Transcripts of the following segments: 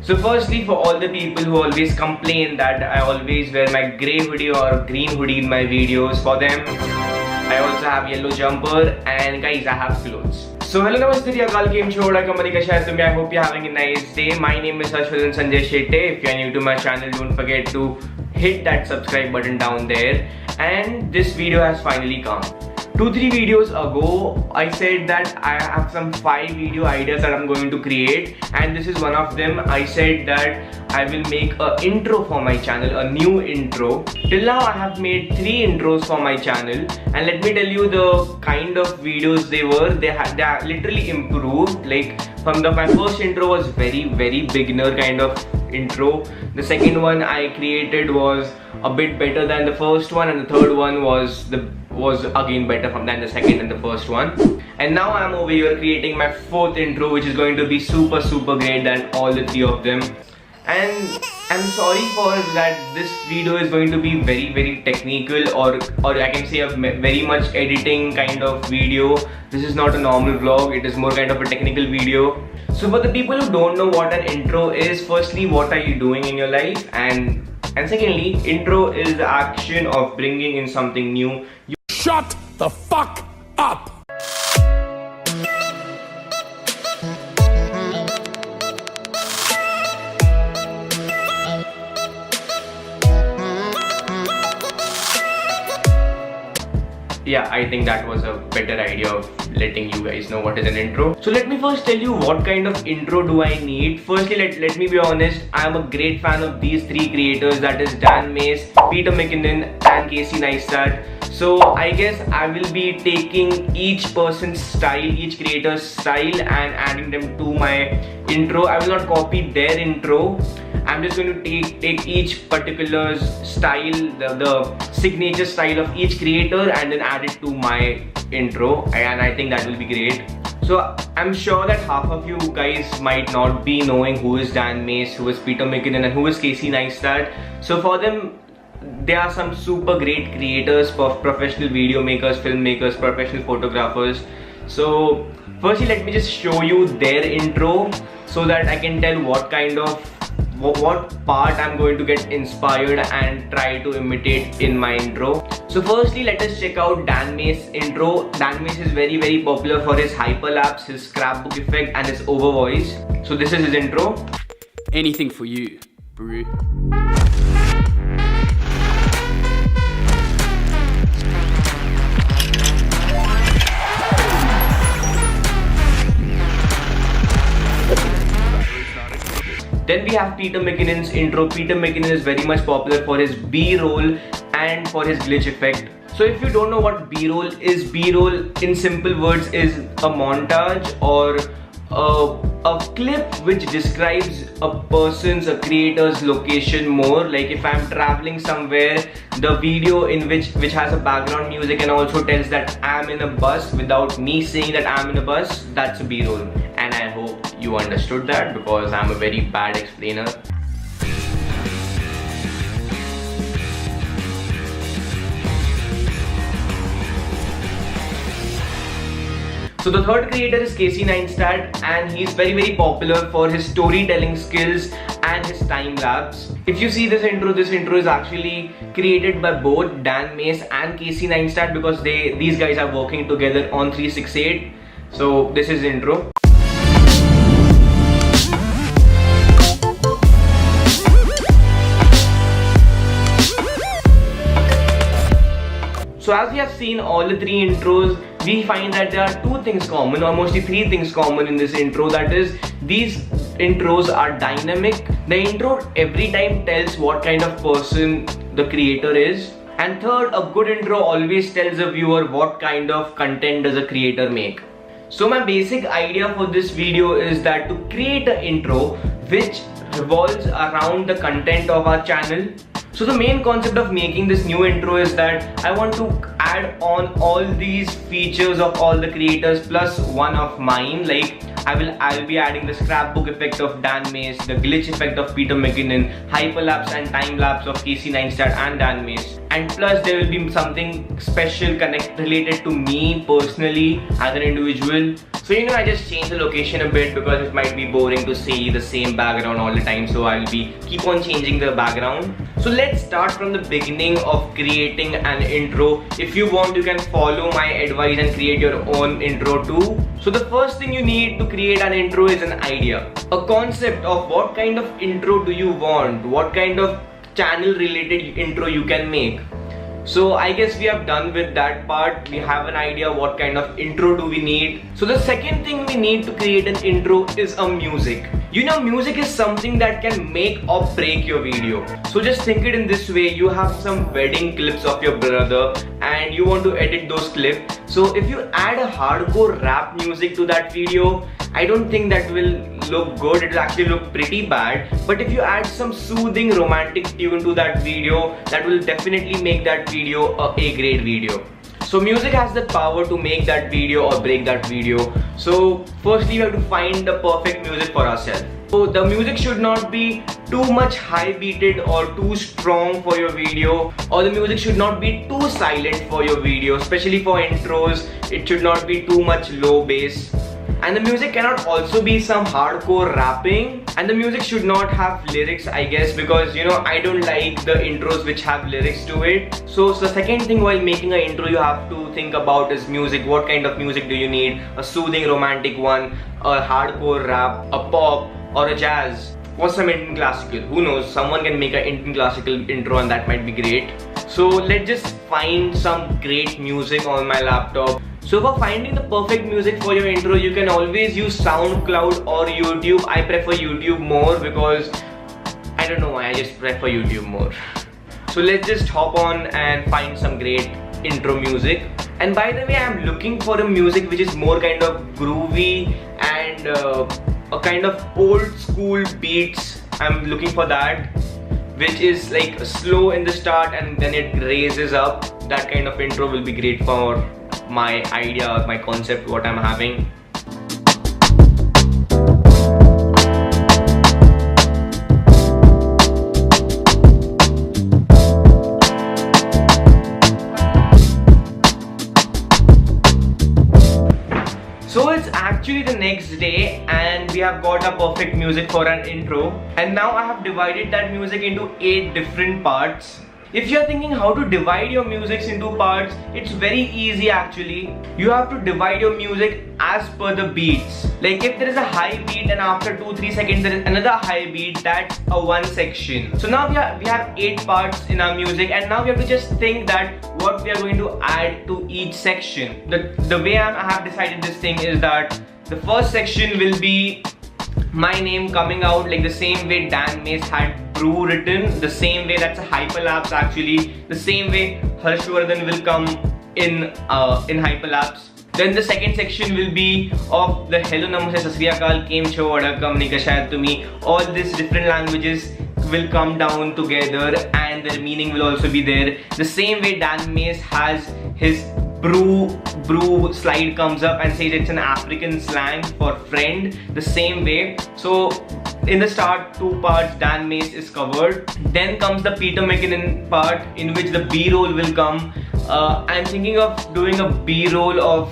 So firstly, for all the people who always complain that I always wear my grey hoodie or green hoodie in my videos, for them I also have yellow jumper, and guys, I have clothes. So hello, namaste, Juggad, game show, I hope you're having a nice day. My name is Ashwin Sanjay Shete. If you're new to my channel, don't forget to hit that subscribe button down there. And this video has finally come. 2-3 videos ago, I said that I have some 5 video ideas that I'm going to create, and this is one of them. I said that I will make an intro for my channel, a new intro. Till now I have made 3 intros for my channel, and let me tell you the kind of videos they were. They are literally improved. Like my first intro was very beginner kind of intro. The second one I created was a bit better than the first one, and the third one was again better than the second and the first one. And now I'm over here creating my 4th intro, which is going to be super great than all the 3 of them. And I'm sorry for that this video is going to be very technical, or I can say a very much editing kind of video. This is not a normal vlog, it is more kind of a technical video. So for the people who don't know what an intro is, firstly, what are you doing in your life? And secondly, intro is the action of bringing in something new. Shut the fuck up! Yeah, I think that was a better idea of letting you guys know what is an intro. So let me first tell you what kind of intro do I need. Firstly, let me be honest, I am a great fan of these 3 creators, that is Dan Mace, Peter McKinnon and Casey Neistat. So I guess I will be taking each person's style, each creator's style, and adding them to my intro. I will not copy their intro. I'm just going to take each particular style, the signature style of each creator, and then add it to my intro, and I think that will be great. So I'm sure that half of you guys might not be knowing who is Dan Mace, who is Peter McKinnon, and who is Casey Neistat. So for them, they are some super great creators, professional video makers, filmmakers, professional photographers. So firstly, let me just show you their intro so that I can tell what part I'm going to get inspired and try to imitate in my intro. So firstly, let us check out Dan Mace's intro. Dan Mace is very popular for his hyperlapse, his scrapbook effect, and his over voice. So this is his intro. Anything for you, bro. Then we have Peter McKinnon's intro. Peter McKinnon is very much popular for his B-roll and for his glitch effect. So if you don't know what B-roll is, B-roll in simple words is a montage or a clip which describes a person's, a creator's location more. Like if I'm traveling somewhere, the video in which has a background music and also tells that I'm in a bus without me saying that I'm in a bus, that's a B-roll. And I hope you understood that, because I'm a very bad explainer. So the third creator is Casey Neistat, and he's very popular for his storytelling skills and his time lapse. If you see this intro is actually created by both Dan Mace and Casey Neistat, because these guys are working together on 368. So this is intro. So as we have seen all the 3 intros, we find that there are 2 things common, or mostly 3 things common in this intro. That is, these intros are dynamic. The intro every time tells what kind of person the creator is. And third, a good intro always tells a viewer what kind of content does a creator make. So my basic idea for this video is that to create an intro which revolves around the content of our channel. So the main concept of making this new intro is that I want to add on all these features of all the creators plus one of mine. Like I'll be adding the scrapbook effect of Dan Mace, the glitch effect of Peter McKinnon, hyperlapse and time lapse of Casey Neistat and Dan Mace. And plus there will be something special related to me personally as an individual. So I just changed the location a bit because it might be boring to see the same background all the time, so I'll be keep on changing the background. So let's start from the beginning of creating an intro. If you want, you can follow my advice and create your own intro too. So the first thing you need to create an intro is an idea, a concept of what kind of intro do you want, what kind of channel related intro you can make. So I guess we have done with that part. We have an idea what kind of intro do we need. So the second thing we need to create an intro is a music. Music is something that can make or break your video. So just think it in this way. You have some wedding clips of your brother and you want to edit those clips. So if you add a hardcore rap music to that video, I don't think that will look good. It will actually look pretty bad. But if you add some soothing romantic tune to that video, that will definitely make that video a A-grade video. So music has the power to make that video or break that video. So firstly you have to find the perfect music for ourselves. So the music should not be too much high beated or too strong for your video, or the music should not be too silent for your video, especially for intros. It should not be too much low bass. And the music cannot also be some hardcore rapping, and the music should not have lyrics, I guess, because I don't like the intros which have lyrics to it. So the second thing while making an intro you have to think about is music. What kind of music do you need? A soothing romantic one, a hardcore rap, a pop, or a jazz, or some Indian classical. Who knows, someone can make an Indian classical intro and that might be great. So let's just find some great music on my laptop. So for finding the perfect music for your intro, you can always use SoundCloud or YouTube. I prefer YouTube more because I don't know why, I just prefer YouTube more. So let's just hop on and find some great intro music. And by the way, I'm looking for a music which is more kind of groovy and a kind of old school beats. I'm looking for that, which is like slow in the start and then it raises up. That kind of intro will be great for my idea, my concept, what I'm having. So it's actually the next day and we have got a perfect music for an intro, and now I have divided that music into 8 different parts. If you are thinking how to divide your music into parts, it's very easy actually. You have to divide your music as per the beats. Like if there is a high beat and after 2-3 seconds there is another high beat, that's a one section. So now we have 8 parts in our music, and now we have to just think that what we are going to add to each section. The way I have decided this thing is that the first section will be my name coming out like the same way Dan Mace had Brew written, the same way, that's a hyperlapse actually, the same way Harshvardhan will come in hyperlapse. Then the second section will be of the hello, namaste, sat sri akal, kem chho, vadakam, nika shayad tumi. All these different languages will come down together and their meaning will also be there. The same way Dan Mace has his brew slide comes up and says it's an African slang for friend, the same way. So in the start 2 parts Dan Mace is covered. Then comes the Peter McKinnon part in which the B-roll will come. I'm thinking of doing a B-roll of,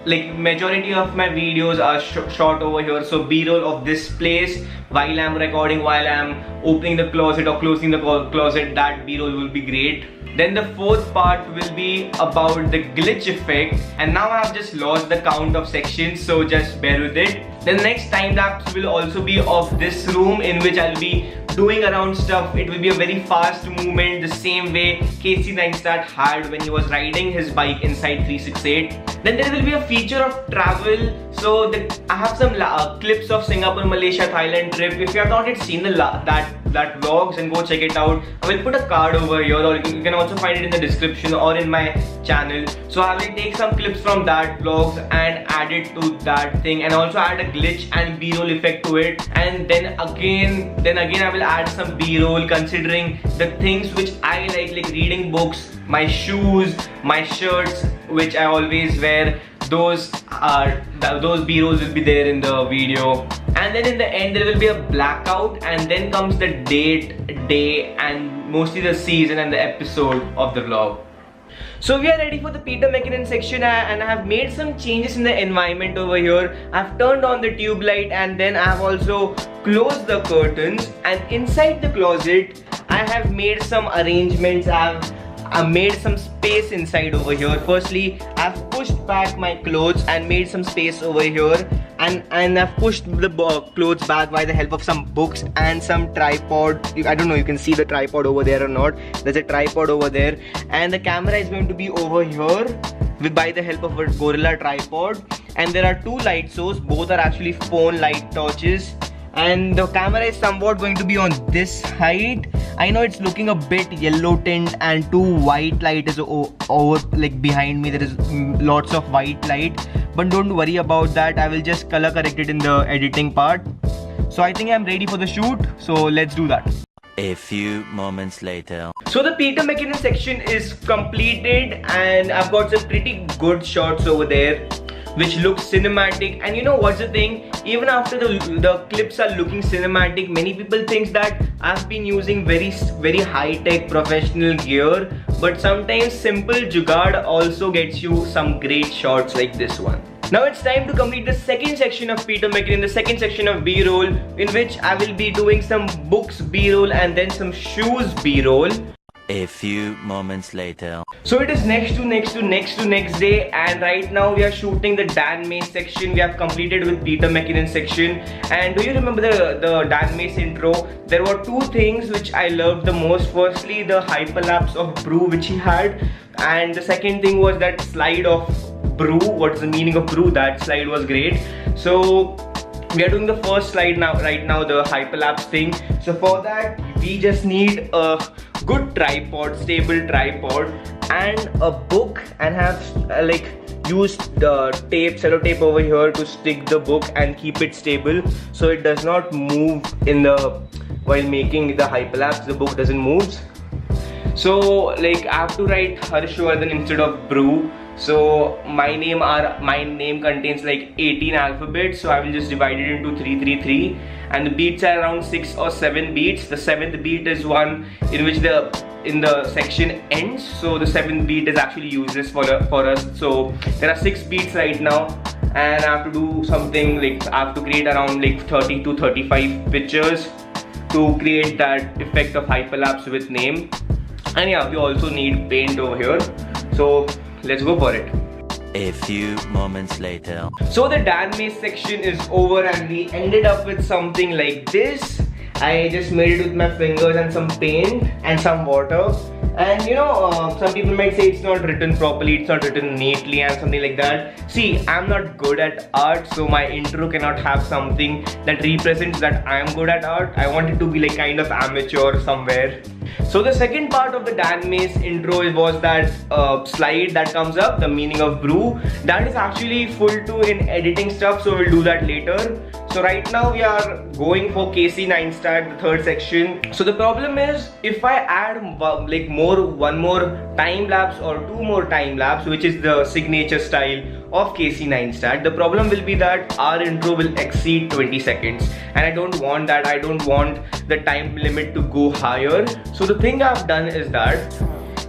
like, majority of my videos are shot over here, so B-roll of this place while I'm recording, while I'm opening the closet or closing the closet, that B-roll will be great. Then the 4th part will be about the glitch effect, and now I have just lost the count of sections, so just bear with it. The next time lapse will also be of this room in which I'll be doing around stuff. It will be a very fast movement, the same way Casey Neistat had when he was riding his bike inside 368. Then there will be a feature of travel. So I have some clips of Singapore, Malaysia, Thailand trip. If you have not yet seen that vlogs, then go check it out. I will put a card over here, or you can also find it in the description or in my channel. So I will take some clips from that vlogs and add it to that thing, and also add a glitch and B-roll effect to it. And then again I will add some B-roll considering the things which I like reading books, my shoes, my shirts which I always wear. Those B-rolls will be there in the video. And then in the end there will be a blackout, and then comes the date, day, and mostly the season and the episode of the vlog. So we are ready for the Peter McKinnon section, and I have made some changes in the environment over here. I've turned on the tube light, and then I have also closed the curtains, and inside the closet I have made some arrangements. I've made some space inside over here. Firstly, I've pushed back my clothes and made some space over here, and I've pushed the clothes back by the help of some books and some tripod. I don't know, you can see the tripod over there or not. There's a tripod over there, and the camera is going to be over here by the help of a Gorilla tripod. And there are two light sources, both are actually phone light torches, and the camera is somewhat going to be on this height. I know it's looking a bit yellow tint, and two white light is over like behind me. There is lots of white light, but don't worry about that. I will just color correct it in the editing part. So I think I'm ready for the shoot, so let's do that. A few moments later. So the Peter McKinnon section is completed, and I've got some pretty good shots over there which looks cinematic. And you know what's the thing, even after the clips are looking cinematic, many people think that I've been using very high-tech professional gear, but sometimes simple Juggad also gets you some great shots like this one. Now it's time to complete the second section of Peter McKinnon, the second section of B-roll, in which I will be doing some books B-roll and then some shoes B-roll. A few moments later. So it is next day, and right now we are shooting the Dan Mace section. We have completed with Peter McKinnon section. And do you remember the Dan Mace intro? There were two things which I loved the most. Firstly, the hyperlapse of brew which he had, and the second thing was that slide of brew. What's the meaning of brew? That slide was great. So we are doing the first slide right now, the hyperlapse thing. So for that we just need a good tripod, stable tripod, and a book, and have used sellotape over here to stick the book and keep it stable so it does not move while making the hyperlapse. The book doesn't move. So I have to write Harshvardhan instead of brew. So my name contains 18 alphabets, so I will just divide it into 333, and the beats are around 6 or 7 beats. The 7th beat is one in which the section ends, so the 7th beat is actually useless for us. So there are 6 beats right now, and I have to do something I have to create around 30 to 35 pictures to create that effect of hyperlapse with name. And yeah, we also need paint over here, so let's go for it. A few moments later. So the Dan Mace section is over, and we ended up with something like this. I just made it with my fingers and some paint and some water. And you know, some people might say it's not written properly, it's not written neatly and something like that. See, I'm not good at art, so my intro cannot have something that represents that I'm good at art. I want it to be kind of amateur somewhere. So the second part of the Dan Mace intro was that slide that comes up, the meaning of brew. That is actually full to in editing stuff, so we'll do that later. So right now we are going for Casey Neistat, the third section. So the problem is, if I add one more time lapse or 2 more time lapse, which is the signature style of Casey Neistat, the problem will be that our intro will exceed 20 seconds, and I don't want that. I don't want the time limit to go higher. So the thing I've done is that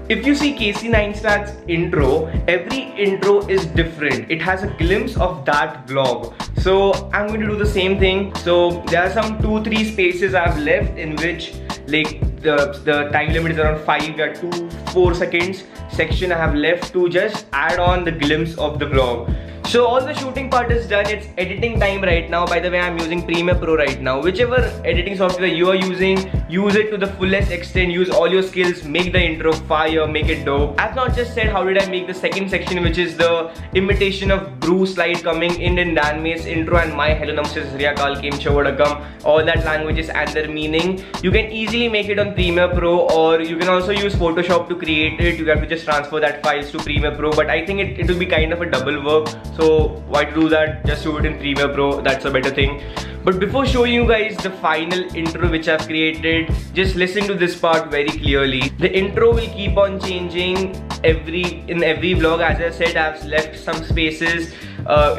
if you see Casey Neistat's intro, every intro is different. It has a glimpse of that vlog. So I'm going to do the same thing. So there are some 2-3 spaces I've left in which the time limit is around 5 or 2-4 seconds section I have left to just add on the glimpse of the vlog. So all the shooting part is done. It's editing time right now. By the way, I'm using Premiere Pro right now. Whichever editing software you are using, use it to the fullest extent. Use all your skills. Make the intro fire. Make it dope. I've not just said how did I make the second section, which is the imitation of brew slide coming in Dan Mace intro and my hello namaste Sri Akal Kem Chavodakam. All that languages and their meaning. You can easily make it on Premiere Pro, or you can also use Photoshop to create it. You have to just transfer that files to Premiere Pro, but I think it will be kind of a double work. So why to do that? Just do it in Premiere Pro. That's a better thing. But before showing you guys the final intro which I've created, just listen to this part very clearly. The intro will keep on changing in every vlog. As I said, I've left some spaces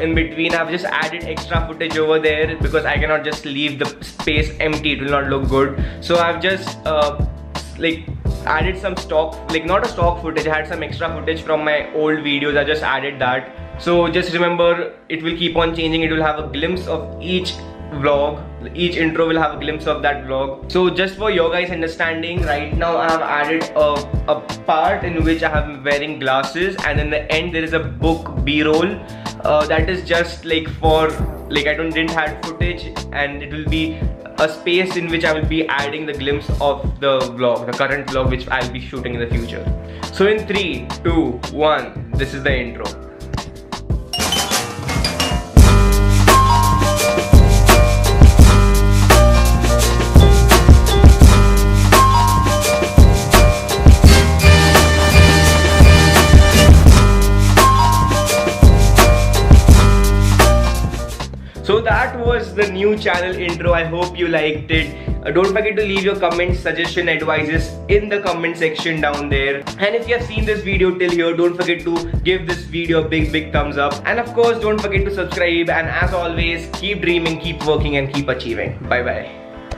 in between. I've just added extra footage over there because I cannot just leave the space empty. It will not look good. So I've just added some stock, like not a stock footage, I had some extra footage from my old videos. I just added that. So just remember, it will keep on changing. It will have a glimpse of each vlog. Each intro will have a glimpse of that vlog. So just for your guys understanding, right now I have added a part in which I am wearing glasses, and in the end there is a book B-roll. That is just like for, like I didn't have footage, and it will be a space in which I will be adding the glimpse of the vlog, the current vlog which I'll be shooting in the future. So in 3, 2, 1, this is the intro. So that was the new channel intro. I hope you liked it. Don't forget to leave your comments, suggestion, advices in the comment section down there. And if you have seen this video till here, don't forget to give this video a big thumbs up. And of course, don't forget to subscribe. And as always, keep dreaming, keep working, and keep achieving. Bye bye.